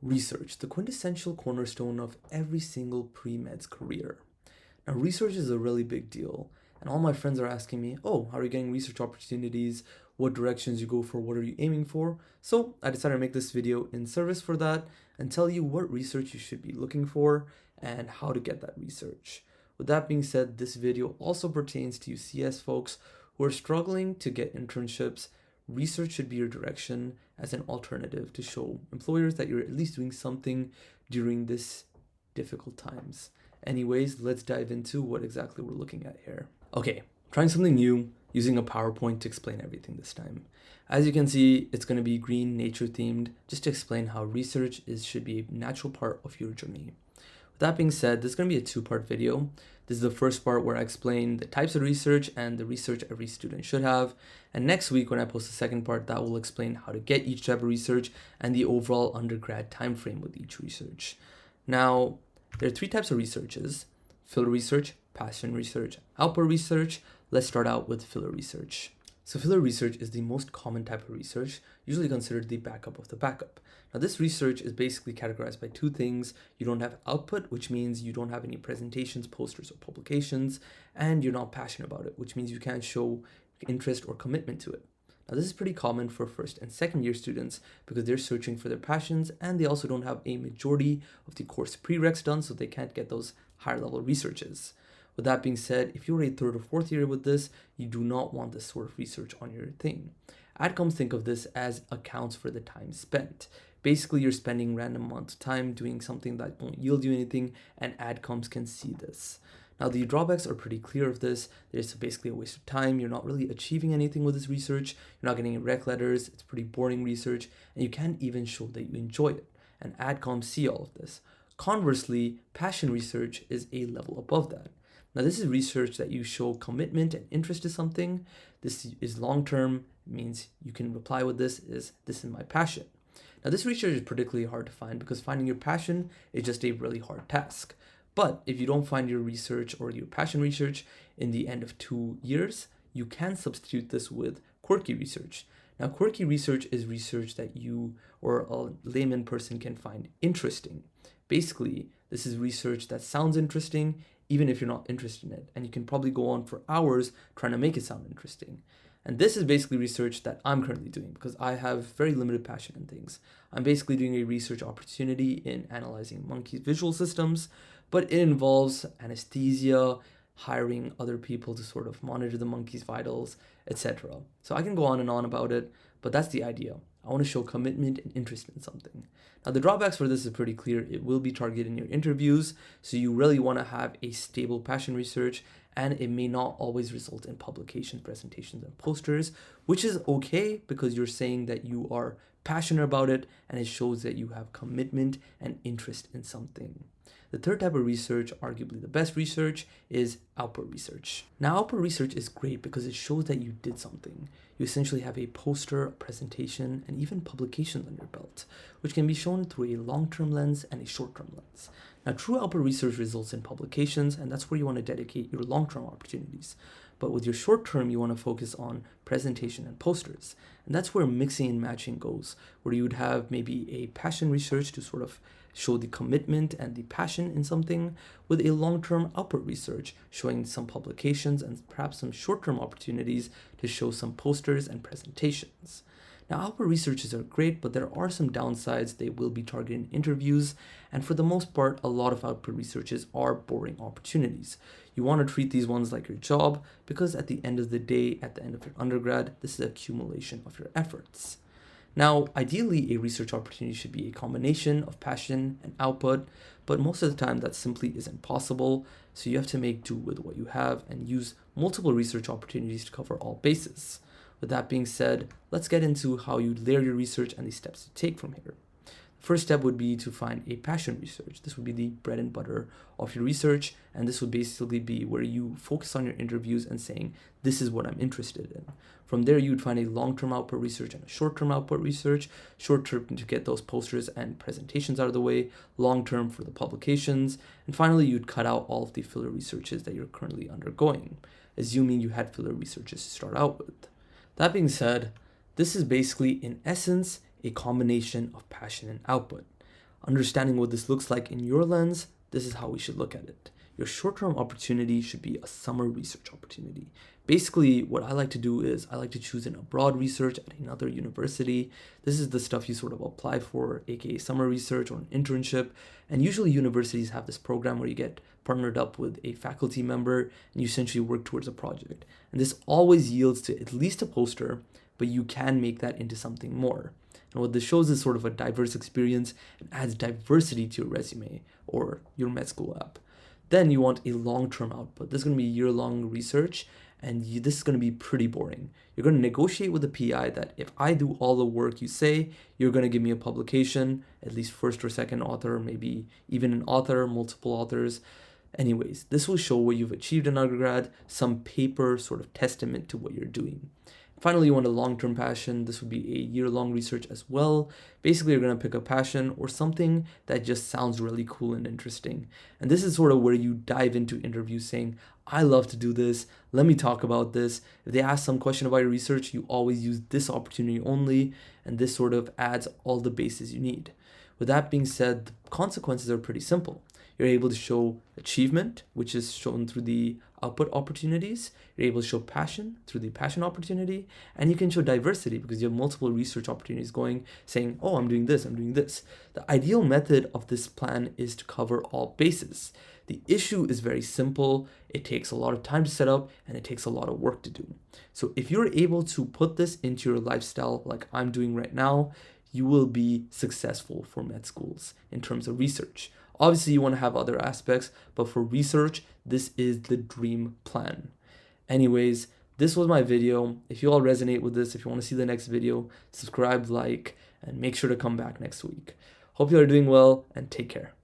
Research, the quintessential cornerstone of every single pre-med's career. Now, research is a really big deal, and all my friends are asking me, oh, how are you getting research opportunities? What directions you go for? What are you aiming for? So I decided to make this video in service for that and tell you what research you should be looking for and how to get that research. With that being said, this video also pertains to you CS folks who are struggling to get internships. Research should be your direction as an alternative to show employers that you're at least doing something during this difficult times. Anyways, let's dive into what exactly we're looking at here. Okay, trying something new, using a PowerPoint to explain everything this time. As you can see, it's going to be green, nature themed, just to explain how research should be a natural part of your journey. With that being said, this is going to be a two-part video. This is the first part where I explain the types of research and the research every student should have. And next week, when I post the second part, that will explain how to get each type of research and the overall undergrad time frame with each research. Now, there are three types of researches: filler research, passion research, output research. Let's start out with filler research. So filler research is the most common type of research, usually considered the backup of the backup. Now, this research is basically categorized by two things. You don't have output, which means you don't have any presentations, posters, or publications, and you're not passionate about it, which means you can't show interest or commitment to it. Now, this is pretty common for first and second year students because they're searching for their passions, and they also don't have a majority of the course prereqs done, so they can't get those higher level researches. With that being said, if you're a third or fourth year with this, you do not want this sort of research on your thing. Adcoms think of this as accounts for the time spent. Basically, you're spending random amounts of time doing something that won't yield you anything, and adcoms can see this. Now, the drawbacks are pretty clear of this. There's basically a waste of time. You're not really achieving anything with this research. You're not getting rec letters. It's pretty boring research, and you can't even show that you enjoy it. And adcoms see all of this. Conversely, passion research is a level above that. Now, this is research that you show commitment and interest to something. This is long-term, means you can reply with this is my passion. Now, this research is particularly hard to find because finding your passion is just a really hard task. But if you don't find your research or your passion research in the end of 2 years, you can substitute this with quirky research. Now, quirky research is research that you or a layman person can find interesting. Basically, this is research that sounds interesting even if you're not interested in it, and you can probably go on for hours trying to make it sound interesting. And this is basically research that I'm currently doing because I have very limited passion in things. I'm basically doing a research opportunity in analyzing monkeys' visual systems, but it involves anesthesia, hiring other people to sort of monitor the monkey's vitals, etc. So I can go on and on about it, but that's the idea. I want to show commitment and interest in something. Now, the drawbacks for this is pretty clear. It will be targeted in your interviews, so you really want to have a stable passion research, and it may not always result in publications, presentations, and posters, which is okay because you're saying that you are passionate about it, and it shows that you have commitment and interest in something. The third type of research, arguably the best research, is output research. Now, output research is great because it shows that you did something. You essentially have a poster, a presentation, and even publications on your belt, which can be shown through a long-term lens and a short-term lens. Now, true output research results in publications, and that's where you want to dedicate your long-term opportunities. But with your short-term, you want to focus on presentation and posters. And that's where mixing and matching goes, where you would have maybe a passion research to sort of show the commitment and the passion in something, with a long-term output research showing some publications and perhaps some short-term opportunities to show some posters and presentations. Now, output researches are great, but there are some downsides. They will be targeted in interviews, and for the most part, a lot of output researches are boring opportunities. You want to treat these ones like your job because at the end of the day, at the end of your undergrad, this is accumulation of your efforts. Now, ideally, a research opportunity should be a combination of passion and output, but most of the time that simply isn't possible, so you have to make do with what you have and use multiple research opportunities to cover all bases. With that being said, let's get into how you layer your research and the steps to take from here. First step would be to find a passion research. This would be the bread and butter of your research, and this would basically be where you focus on your interviews and saying, this is what I'm interested in. From there, you'd find a long-term output research and a short-term output research. Short-term to get those posters and presentations out of the way, long-term for the publications, and finally, you'd cut out all of the filler researches that you're currently undergoing, assuming you had filler researches to start out with. That being said, this is basically, in essence, a combination of passion and output. Understanding what this looks like in your lens, this is how we should look at it. Your short-term opportunity should be a summer research opportunity. Basically, what I like to do is I like to choose an abroad research at another university. This is the stuff you sort of apply for, aka summer research or an internship. And usually universities have this program where you get partnered up with a faculty member and you essentially work towards a project. And this always yields to at least a poster, but you can make that into something more. And what this shows is sort of a diverse experience and adds diversity to your resume or your med school app. Then you want a long-term output. This is going to be year-long research, and this is going to be pretty boring. You're going to negotiate with the PI that if I do all the work you say, you're going to give me a publication, at least first or second author, maybe even an author, multiple authors. Anyways, this will show what you've achieved in undergrad, some paper sort of testament to what you're doing. Finally, you want a long-term passion. This would be a year-long research as well. Basically, you're going to pick a passion or something that just sounds really cool and interesting. And this is sort of where you dive into interviews saying, I love to do this. Let me talk about this. If they ask some question about your research, you always use this opportunity only. And this sort of adds all the bases you need. With that being said, the consequences are pretty simple. You're able to show achievement, which is shown through the output opportunities. You're able to show passion through the passion opportunity. And you can show diversity because you have multiple research opportunities going, saying, oh, I'm doing this, I'm doing this. The ideal method of this plan is to cover all bases. The issue is very simple. It takes a lot of time to set up and it takes a lot of work to do. So if you're able to put this into your lifestyle like I'm doing right now, you will be successful for med schools in terms of research. Obviously, you want to have other aspects, but for research, this is the dream plan. Anyways, this was my video. If you all resonate with this, if you want to see the next video, subscribe, like, and make sure to come back next week. Hope you are doing well and take care.